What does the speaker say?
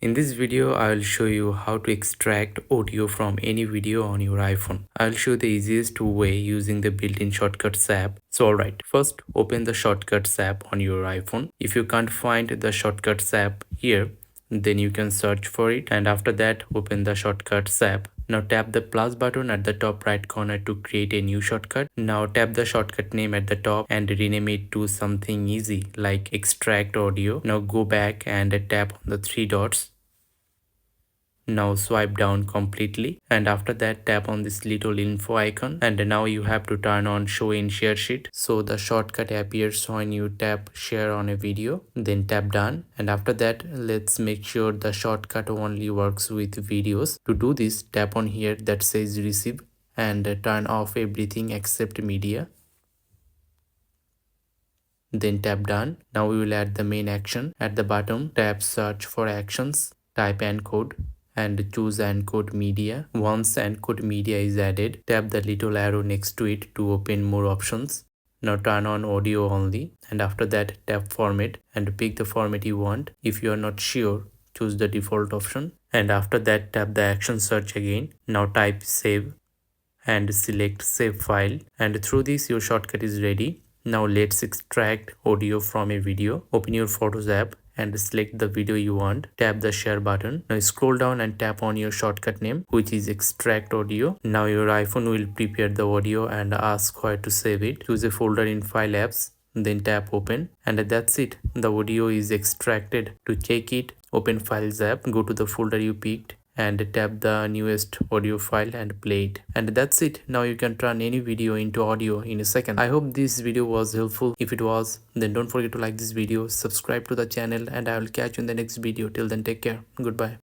In this video, I will show you how to extract audio from any video on your iPhone. I'll show the easiest way using the built-in Shortcuts app. So alright, first open the Shortcuts app on your iPhone. If you can't find the Shortcuts app here, then you can search for it, and after that open the Shortcuts app. Now tap the plus button at the top right corner to create a new shortcut. Now tap the shortcut name at the top and rename it to something easy like extract audio. Now go back and tap on the three dots. Now swipe down completely, and after that tap on this little info icon, and now you have to turn on show in share sheet so the shortcut appears when you tap share on a video. Then tap done, and after that let's make sure the shortcut only works with videos. To do this, tap on here that says receive and turn off everything except media. Then tap done. Now we will add the main action. At the bottom, tap search for actions, type encode and choose Encode Media. Once Encode Media is added, tap the little arrow next to it to open more options. Now turn on audio only, and after that tap format and pick the format you want. If you are not sure, choose the default option, and after that tap the action search again. Now type save and select save file, and through this your shortcut is ready. Now let's extract audio from a video. Open your Photos app and select the video you want. Tap the share button. Now scroll down and tap on your shortcut name, which is extract audio. Now your iPhone will prepare the audio and ask where to save it. Choose a folder in file apps, then tap open, and that's it. The audio is extracted. To check it, open Files app, go to the folder you picked and tap the newest audio file and play it, and that's it. Now you can turn any video into audio in a second. I hope this video was helpful. If it was, then don't forget to like this video, subscribe to the channel, and I will catch you in the next video. Till then, take care. Goodbye.